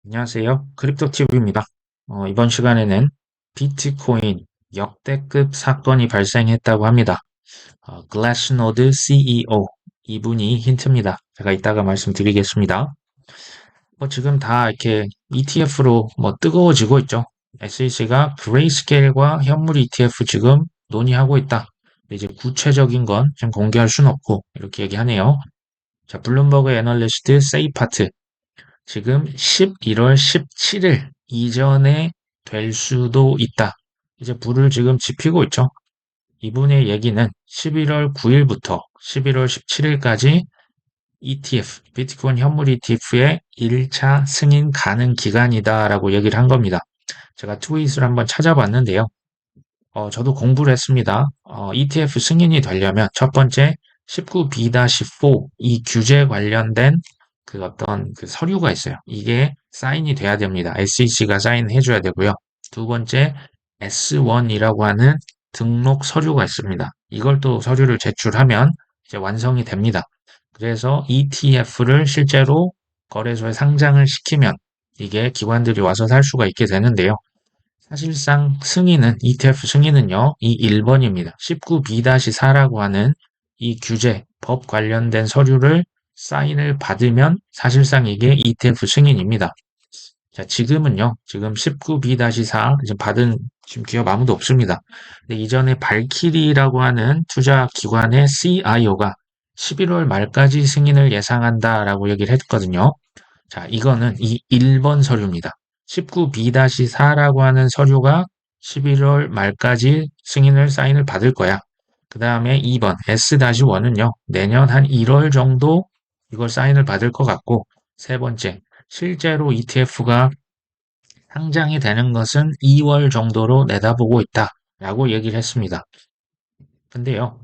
안녕하세요. 크립토티브입니다. 이번 시간에는 비트코인 역대급 사건이 발생했다고 합니다. 글래스노드 CEO 이분이 힌트입니다. 제가 이따가 말씀드리겠습니다. 지금 다 이렇게 ETF로 뜨거워지고 있죠. SEC가 그레이스케일과 현물 ETF 지금 논의하고 있다. 근데 이제 구체적인 건 지금 공개할 순 없고 이렇게 얘기하네요. 자, 블룸버그 애널리스트 세이파트 지금 11월 17일 이전에 될 수도 있다. 이제 불을 지금 지피고 있죠. 이분의 얘기는 11월 9일부터 11월 17일까지 ETF, 비트코인 현물 ETF의 1차 승인 가능 기간이다라고 얘기를 한 겁니다. 제가 트윗을 한번 찾아봤는데요. 저도 공부를 했습니다. ETF 승인이 되려면 첫 번째 19B-4 이 규제 관련된 그 어떤 그 서류가 있어요. 이게 사인이 돼야 됩니다. SEC가 사인해줘야 되고요. 두 번째 S1이라고 하는 등록 서류가 있습니다. 이걸 또 서류를 제출하면 이제 완성이 됩니다. 그래서 ETF를 실제로 거래소에 상장을 시키면 이게 기관들이 와서 살 수가 있게 되는데요. 사실상 승인은, ETF 승인은요, 이 1번입니다. 19B-4라고 하는 이 규제, 법 관련된 서류를 사인을 받으면 사실상 이게 ETF 승인입니다. 자, 지금은요, 지금 19B-4, 이제 받은 지금 기업 아무도 없습니다. 근데 이전에 발키리라고 하는 투자 기관의 CIO가 11월 말까지 승인을 예상한다라고 얘기를 했거든요. 자, 이거는 이 1번 서류입니다. 19B-4라고 하는 서류가 11월 말까지 승인을 사인을 받을 거야. 그 다음에 2번 S-1은요. 내년 한 1월 정도 이걸 사인을 받을 것 같고 세 번째 실제로 ETF가 상장이 되는 것은 2월 정도로 내다보고 있다라고 얘기를 했습니다. 근데요,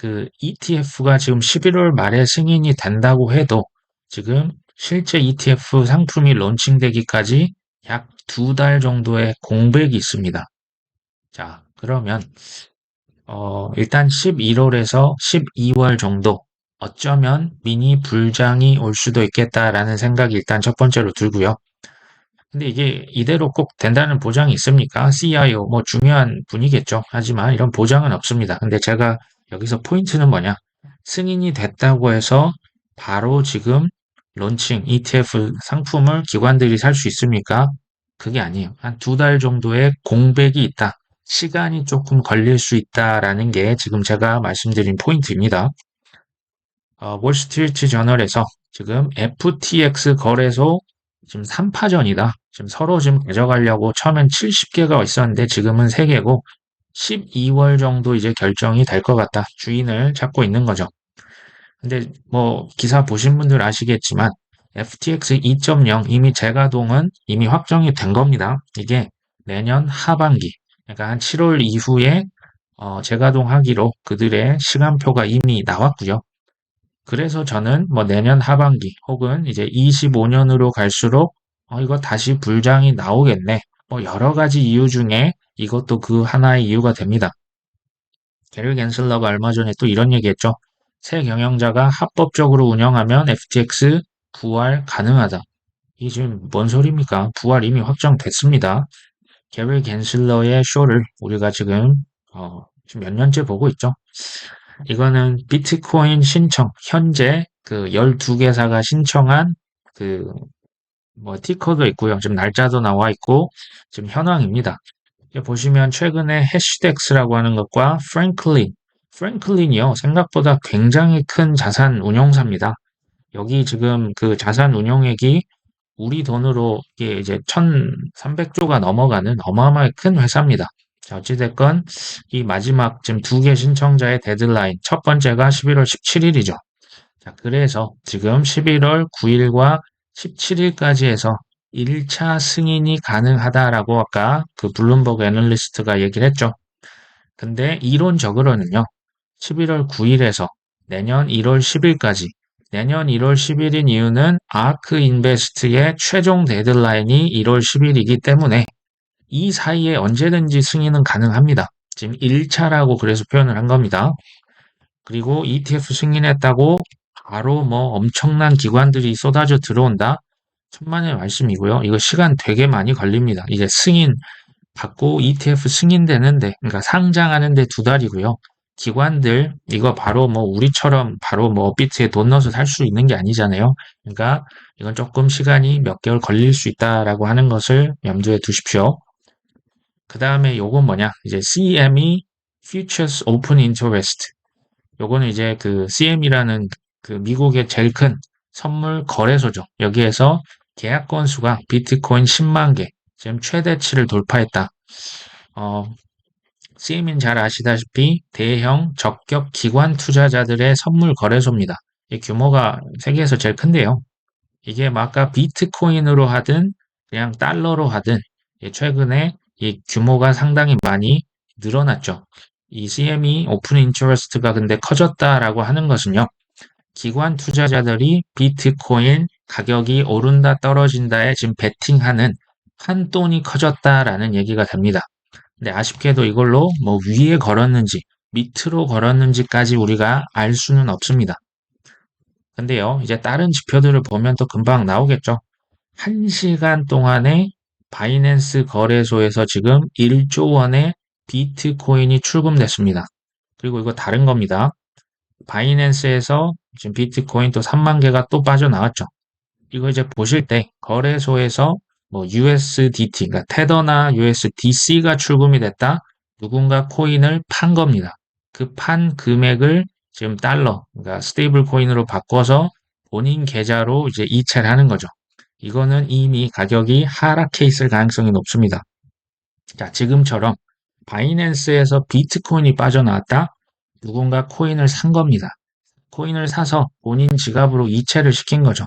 그 ETF가 지금 11월 말에 승인이 된다고 해도 지금 실제 ETF 상품이 론칭되기까지 약 2달 정도의 공백이 있습니다. 자, 그러면, 일단 11월에서 12월 정도, 어쩌면 미니 불장이 올 수도 있겠다라는 생각이 일단 첫 번째로 들고요. 근데 이게 이대로 꼭 된다는 보장이 있습니까? CIO 뭐 중요한 분이겠죠. 하지만 이런 보장은 없습니다. 근데 제가 여기서 포인트는 뭐냐? 승인이 됐다고 해서 바로 지금 론칭 ETF 상품을 기관들이 살 수 있습니까? 그게 아니에요. 한 2달 정도의 공백이 있다. 시간이 조금 걸릴 수 있다라는 게 지금 제가 말씀드린 포인트입니다. 월스트리트 저널에서 지금 FTX 거래소 지금 3파전이다. 지금 서로 지금 가져가려고 처음엔 70개가 있었는데 지금은 3개고 12월 정도 이제 결정이 될 것 같다. 주인을 찾고 있는 거죠. 근데 뭐 기사 보신 분들 아시겠지만 FTX 2.0 이미 재가동은 이미 확정이 된 겁니다. 이게 내년 하반기, 그러니까 한 7월 이후에 재가동하기로 그들의 시간표가 이미 나왔고요. 그래서 저는 뭐 내년 하반기 혹은 이제 25년으로 갈수록 이거 다시 불장이 나오겠네. 뭐 여러 가지 이유 중에 이것도 그 하나의 이유가 됩니다. 게리 겐슬러가 얼마 전에 또 이런 얘기했죠. 새 경영자가 합법적으로 운영하면 FTX 부활 가능하다. 이게 지금 뭔 소리입니까? 부활 이미 확정됐습니다. 게리 겐슬러의 쇼를 우리가 지금 몇 년째 보고 있죠. 이거는 비트코인 신청, 현재 그 12개사가 신청한 그 뭐 티커도 있고요. 지금 날짜도 나와 있고 지금 현황입니다. 여기 보시면 최근에 해시덱스라고 하는 것과 프랭클린이요. 생각보다 굉장히 큰 자산 운용사입니다. 여기 지금 그 자산 운용액이 우리 돈으로 이게 이제 1,300조가 넘어가는 어마어마하게 큰 회사입니다. 자, 어찌됐건 이 마지막 지금 2개 신청자의 데드라인 첫 번째가 11월 17일이죠. 자, 그래서 지금 11월 9일과 17일까지 해서 1차 승인이 가능하다라고 아까 그 블룸버그 애널리스트가 얘기를 했죠. 근데 이론적으로는요. 11월 9일에서 내년 1월 10일까지 내년 1월 10일인 이유는 아크 인베스트의 최종 데드라인이 1월 10일이기 때문에 이 사이에 언제든지 승인은 가능합니다. 지금 1차라고 그래서 표현을 한 겁니다. 그리고 ETF 승인했다고 바로 뭐 엄청난 기관들이 쏟아져 들어온다? 천만의 말씀이고요. 이거 시간 되게 많이 걸립니다. 이제 승인 받고 ETF 승인되는데, 그러니까 상장하는데 2달이고요. 기관들 이거 바로 뭐 우리처럼 바로 뭐 업비트에 돈 넣어서 살 수 있는 게 아니잖아요. 그러니까 이건 조금 시간이 몇 개월 걸릴 수 있다라고 하는 것을 염두에 두십시오. 그 다음에 요건 뭐냐? 이제 CME Futures Open Interest. 요거는 이제 그 CM이라는 그 미국의 제일 큰 선물 거래소죠. 여기에서 계약 건수가 비트코인 10만 개, 지금 최대치를 돌파했다. CM은 잘 아시다시피 대형 적격 기관 투자자들의 선물 거래소입니다. 이 규모가 세계에서 제일 큰데요. 이게 뭐 아까 비트코인으로 하든 그냥 달러로 하든 최근에 이 규모가 상당히 많이 늘어났죠. 이 CME 오픈 인터레스트가 근데 커졌다라고 하는 것은요. 기관 투자자들이 비트코인 가격이 오른다 떨어진다에 지금 베팅하는 판돈이 커졌다라는 얘기가 됩니다. 근데 아쉽게도 이걸로 뭐 위에 걸었는지 밑으로 걸었는지까지 우리가 알 수는 없습니다. 근데요, 이제 다른 지표들을 보면 또 금방 나오겠죠. 1시간 동안에 바이낸스 거래소에서 지금 1조 원의 비트코인이 출금됐습니다. 그리고 이거 다른 겁니다. 바이낸스에서 지금 비트코인 또 3만 개가 또 빠져나왔죠. 이거 이제 보실 때 거래소에서 뭐 USDT, 그러니까 테더나 USDC가 출금이 됐다. 누군가 코인을 판 겁니다. 그 판 금액을 지금 달러, 그러니까 스테이블 코인으로 바꿔서 본인 계좌로 이제 이체를 하는 거죠. 이거는 이미 가격이 하락해 있을 가능성이 높습니다. 자, 지금처럼 바이낸스에서 비트코인이 빠져나왔다. 누군가 코인을 산 겁니다. 코인을 사서 본인 지갑으로 이체를 시킨 거죠.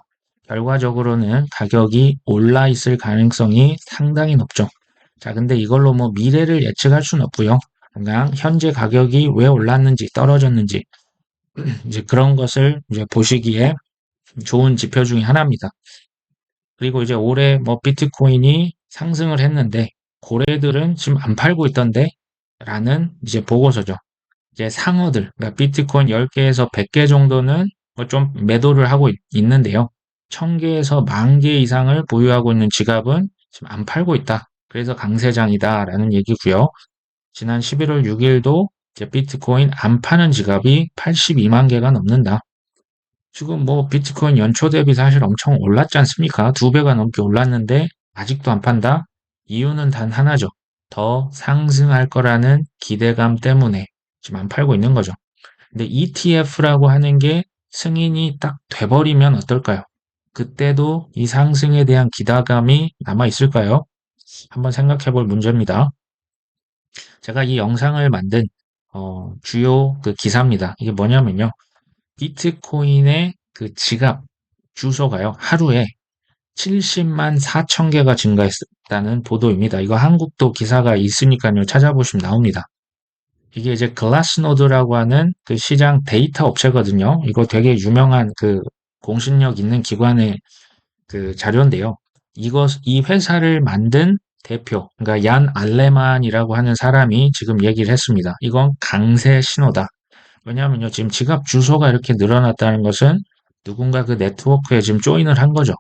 결과적으로는 가격이 올라 있을 가능성이 상당히 높죠. 자, 근데 이걸로 뭐 미래를 예측할 수는 없고요. 그냥 현재 가격이 왜 올랐는지 떨어졌는지 이제 그런 것을 이제 보시기에 좋은 지표 중에 하나입니다. 그리고 이제 올해 뭐 비트코인이 상승을 했는데 고래들은 지금 안 팔고 있던데 라는 이제 보고서죠. 이제 상어들, 그러니까 비트코인 10개에서 100개 정도는 뭐좀 매도를 하고 있는데요. 1000개에서 10,000개 이상을 보유하고 있는 지갑은 지금 안 팔고 있다. 그래서 강세장이다라는 얘기고요. 지난 11월 6일도 이제 비트코인 안 파는 지갑이 82만 개가 넘는다. 지금 뭐 비트코인 연초 대비 사실 엄청 올랐지 않습니까? 2배가 넘게 올랐는데 아직도 안 판다? 이유는 단 하나죠. 더 상승할 거라는 기대감 때문에 지금 안 팔고 있는 거죠. 근데 ETF라고 하는 게 승인이 딱 돼버리면 어떨까요? 그때도 이 상승에 대한 기대감이 남아 있을까요? 한번 생각해 볼 문제입니다. 제가 이 영상을 만든 주요 그 기사입니다. 이게 뭐냐면요. 비트코인의 그 지갑 주소가요. 하루에 70만 4천 개가 증가했다는 보도입니다. 이거 한국도 기사가 있으니까요. 찾아보시면 나옵니다. 이게 이제 글라스노드라고 하는 그 시장 데이터 업체거든요. 이거 되게 유명한 그 공신력 있는 기관의 그 자료인데요. 이 회사를 만든 대표, 그러니까 얀 알레만이라고 하는 사람이 지금 얘기를 했습니다. 이건 강세 신호다. 왜냐하면요, 지금 지갑 주소가 이렇게 늘어났다는 것은 누군가 그 네트워크에 지금 조인을 한 거죠.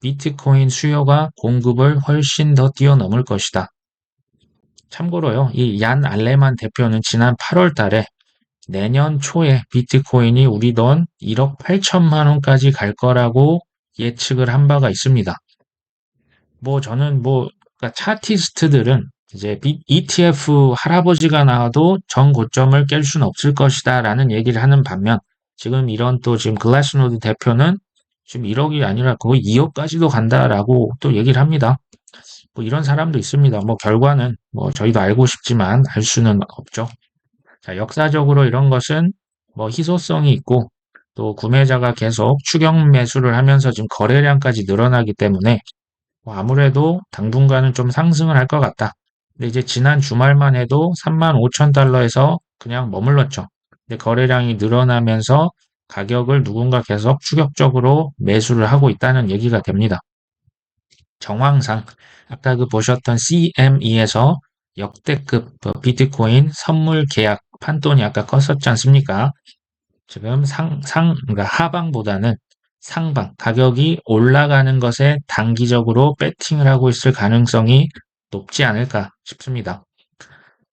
비트코인 수요가 공급을 훨씬 더 뛰어넘을 것이다. 참고로요, 이 얀 알레만 대표는 지난 8월 달에 내년 초에 비트코인이 우리 돈 1억 8천만 원까지 갈 거라고 예측을 한 바가 있습니다. 뭐 저는 뭐 그러니까 차티스트들은 이제 ETF 할아버지가 나와도 전 고점을 깰 수는 없을 것이다 라는 얘기를 하는 반면 지금 이런 또 지금 글라스노드 대표는 지금 1억이 아니라 거의 2억까지도 간다라고 또 얘기를 합니다. 뭐 이런 사람도 있습니다. 뭐 결과는 뭐 저희도 알고 싶지만 알 수는 없죠. 자, 역사적으로 이런 것은 뭐 희소성이 있고 또 구매자가 계속 추격 매수를 하면서 지금 거래량까지 늘어나기 때문에 뭐 아무래도 당분간은 좀 상승을 할 것 같다. 근데 이제 지난 주말만 해도 3만 5천 달러에서 그냥 머물렀죠. 근데 거래량이 늘어나면서 가격을 누군가 계속 추격적으로 매수를 하고 있다는 얘기가 됩니다. 정황상 아까 그 보셨던 CME에서 역대급 비트코인 선물 계약 판돈이 아까 컸었지 않습니까? 지금 그러니까 하방보다는 상방, 가격이 올라가는 것에 단기적으로 배팅을 하고 있을 가능성이 높지 않을까 싶습니다.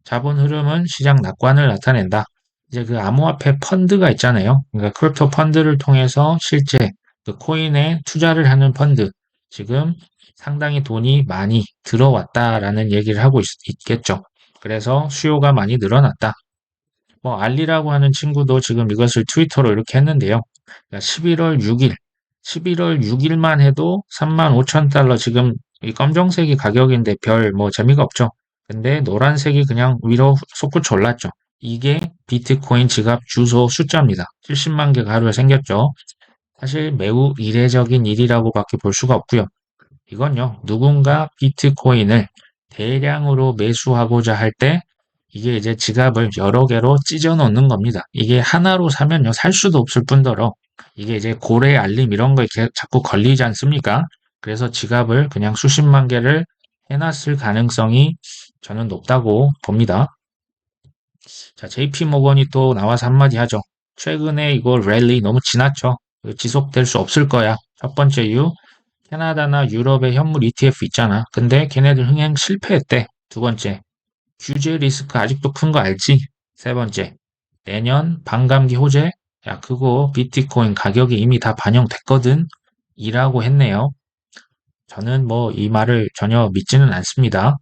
자본 흐름은 시장 낙관을 나타낸다. 이제 그 암호화폐 펀드가 있잖아요. 그러니까 크립토 펀드를 통해서 실제 그 코인에 투자를 하는 펀드, 지금 상당히 돈이 많이 들어왔다라는 얘기를 하고 있겠죠. 그래서 수요가 많이 늘어났다. 뭐 알리라고 하는 친구도 지금 이것을 트위터로 이렇게 했는데요. 그러니까 11월 6일만 해도 35,000달러, 지금 이 검정색이 가격인데 별 뭐 재미가 없죠. 근데 노란색이 그냥 위로 솟구쳐 올랐죠. 이게 비트코인 지갑 주소 숫자입니다. 70만 개가 하루에 생겼죠. 사실 매우 이례적인 일이라고밖에 볼 수가 없고요. 이건요, 누군가 비트코인을 대량으로 매수하고자 할 때 이게 이제 지갑을 여러 개로 찢어 놓는 겁니다. 이게 하나로 사면요, 살 수도 없을 뿐더러 이게 이제 고래 알림 이런 거에 자꾸 걸리지 않습니까? 그래서 지갑을 그냥 수십만 개를 해놨을 가능성이 저는 높다고 봅니다. 자, JP 모건이 또 나와서 한마디 하죠. 최근에 이거 랠리 너무 지났죠. 지속될 수 없을 거야. 첫 번째 이유, 캐나다나 유럽의 현물 ETF 있잖아. 근데 걔네들 흥행 실패했대. 두 번째, 규제 리스크 아직도 큰 거 알지? 세 번째, 내년 반감기 호재? 야, 그거 비트코인 가격이 이미 다 반영됐거든? 이라고 했네요. 저는 뭐 이 말을 전혀 믿지는 않습니다.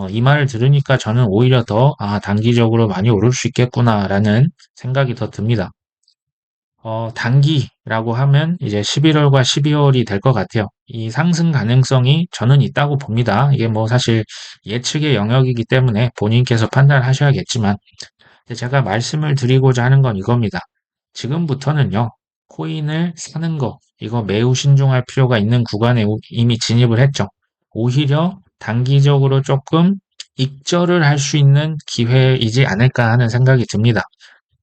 이 말을 들으니까 저는 오히려 더, 단기적으로 많이 오를 수 있겠구나라는 생각이 더 듭니다. 단기라고 하면 이제 11월과 12월이 될 것 같아요. 이 상승 가능성이 저는 있다고 봅니다. 이게 뭐 사실 예측의 영역이기 때문에 본인께서 판단하셔야겠지만, 제가 말씀을 드리고자 하는 건 이겁니다. 지금부터는요, 코인을 사는 거, 이거 매우 신중할 필요가 있는 구간에 이미 진입을 했죠. 오히려 단기적으로 조금 익절을 할 수 있는 기회이지 않을까 하는 생각이 듭니다.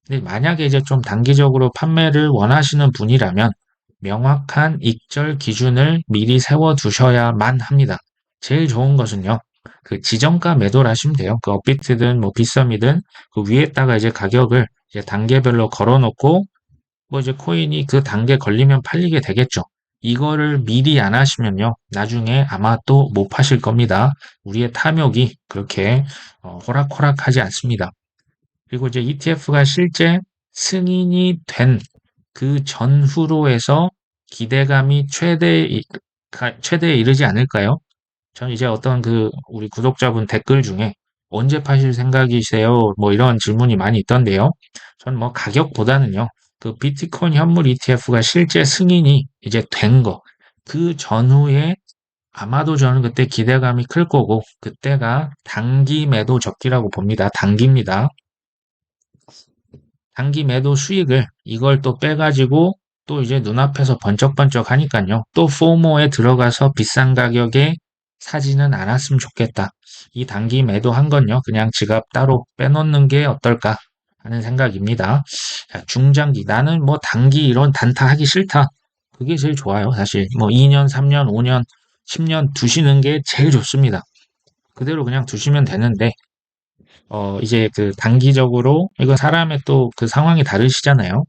근데 만약에 이제 좀 단기적으로 판매를 원하시는 분이라면 명확한 익절 기준을 미리 세워 두셔야만 합니다. 제일 좋은 것은요, 그 지정가 매도를 하시면 돼요. 그 업비트든 뭐 빗썸이든 그 위에다가 이제 가격을 이제 단계별로 걸어 놓고 뭐 이제 코인이 그 단계 걸리면 팔리게 되겠죠. 이거를 미리 안 하시면요, 나중에 아마 또 못 파실 겁니다. 우리의 탐욕이 그렇게 호락호락하지 않습니다. 그리고 이제 ETF가 실제 승인이 된 그 전후로 해서 기대감이 최대에 이르지 않을까요? 저는 이제 어떤 그 우리 구독자분 댓글 중에 언제 파실 생각이세요? 뭐 이런 질문이 많이 있던데요. 저는 뭐 가격보다는요, 그 비트코인 현물 ETF가 실제 승인이 이제 된 거, 그 전후에 아마도 저는 그때 기대감이 클 거고, 그때가 단기 매도 적기라고 봅니다. 단기입니다. 단기 매도 수익을 이걸 또 빼가지고 또 이제 눈앞에서 번쩍번쩍 하니까요. 또 포모에 들어가서 비싼 가격에 사지는 않았으면 좋겠다. 이 단기 매도한 건요. 그냥 지갑 따로 빼놓는 게 어떨까 하는 생각입니다. 자, 중장기. 나는 뭐 단기 이런 단타 하기 싫다. 그게 제일 좋아요. 사실 뭐 2년, 3년, 5년, 10년 두시는 게 제일 좋습니다. 그대로 그냥 두시면 되는데 이제 그 단기적으로, 이건 사람의 또 그 상황이 다르시잖아요.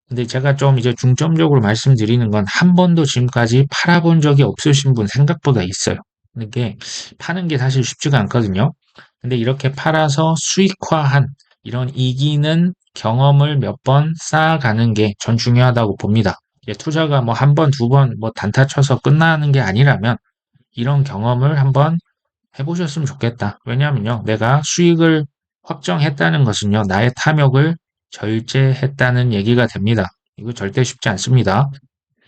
근데 제가 좀 이제 중점적으로 말씀드리는 건 한 번도 지금까지 팔아본 적이 없으신 분 생각보다 있어요. 이게 파는 게 사실 쉽지가 않거든요. 근데 이렇게 팔아서 수익화한 이런 이기는 경험을 몇 번 쌓아가는 게 전 중요하다고 봅니다. 투자가 뭐 한 번, 두 번 뭐 단타 쳐서 끝나는 게 아니라면 이런 경험을 한번 해보셨으면 좋겠다. 왜냐하면요, 내가 수익을 확정했다는 것은요, 나의 탐욕을 절제했다는 얘기가 됩니다. 이거 절대 쉽지 않습니다.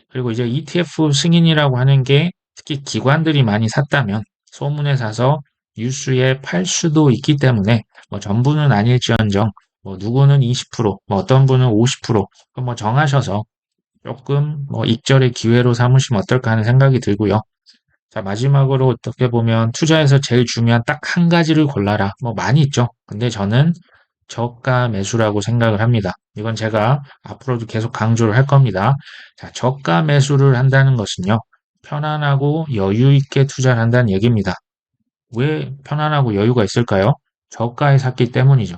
그리고 이제 ETF 승인이라고 하는 게 특히 기관들이 많이 샀다면 소문에 사서 뉴스에 팔 수도 있기 때문에 뭐 전부는 아닐지언정 뭐 누구는 20%, 뭐 어떤 분은 50%뭐 정하셔서 조금 뭐 익절의 기회로 삼으시면 어떨까 하는 생각이 들고요. 자, 마지막으로 어떻게 보면 투자에서 제일 중요한 딱 한 가지를 골라라. 뭐 많이 있죠. 근데 저는 저가 매수라고 생각을 합니다. 이건 제가 앞으로도 계속 강조를 할 겁니다. 자, 저가 매수를 한다는 것은요, 편안하고 여유 있게 투자를 한다는 얘기입니다. 왜 편안하고 여유가 있을까요? 저가에 샀기 때문이죠.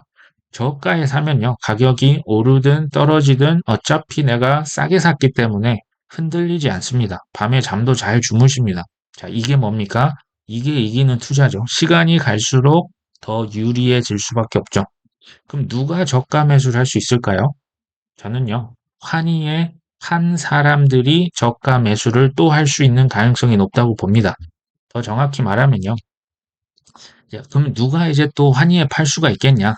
저가에 사면요. 가격이 오르든 떨어지든 어차피 내가 싸게 샀기 때문에 흔들리지 않습니다. 밤에 잠도 잘 주무십니다. 자, 이게 뭡니까? 이게 이기는 투자죠. 시간이 갈수록 더 유리해질 수밖에 없죠. 그럼 누가 저가 매수를 할 수 있을까요? 저는요, 환희에 한 사람들이 저가 매수를 또 할 수 있는 가능성이 높다고 봅니다. 더 정확히 말하면요. 자, 그럼 누가 이제 또 환희에 팔 수가 있겠냐?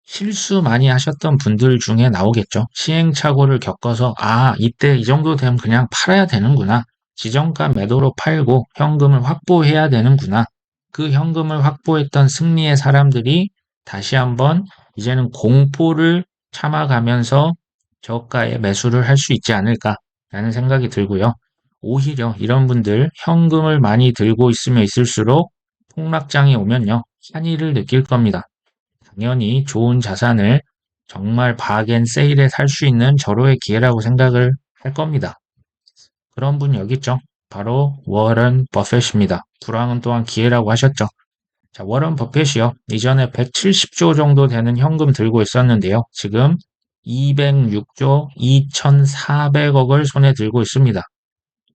실수 많이 하셨던 분들 중에 나오겠죠. 시행착오를 겪어서, 아, 이때 이 정도 되면 그냥 팔아야 되는구나. 지정가 매도로 팔고 현금을 확보해야 되는구나. 그 현금을 확보했던 승리의 사람들이 다시 한번 이제는 공포를 참아가면서 저가에 매수를 할 수 있지 않을까라는 생각이 들고요. 오히려 이런 분들 현금을 많이 들고 있으면 있을수록 폭락장이 오면요. 한의를 느낄 겁니다. 당연히 좋은 자산을 정말 박앤 세일에 살 수 있는 절호의 기회라고 생각을 할 겁니다. 그런 분 여기 있죠. 바로 워런 버핏입니다. 불황은 또한 기회라고 하셨죠. 자, 워런 버핏이요. 이전에 170조 정도 되는 현금 들고 있었는데요. 지금 206조 2,400억을 손에 들고 있습니다.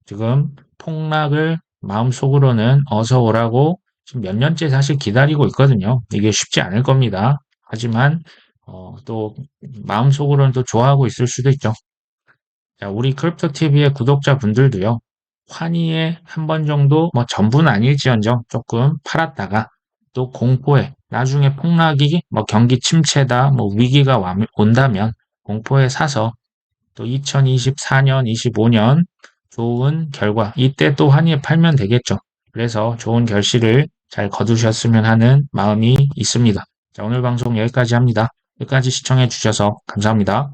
지금 폭락을 마음속으로는 어서 오라고 지금 몇 년째 사실 기다리고 있거든요. 이게 쉽지 않을 겁니다. 하지만 또 마음속으로는 또 좋아하고 있을 수도 있죠. 자, 우리 크립토 TV의 구독자분들도요. 환희에 한 번 정도 뭐 전부는 아닐지언정 조금 팔았다가 또 공포에 나중에 폭락이 뭐 경기 침체다 뭐 위기가 온다면 공포에 사서 또 2024년, 25년 좋은 결과, 이때 또 환희에 팔면 되겠죠. 그래서 좋은 결실을 잘 거두셨으면 하는 마음이 있습니다. 자, 오늘 방송 여기까지 합니다. 끝까지 시청해 주셔서 감사합니다.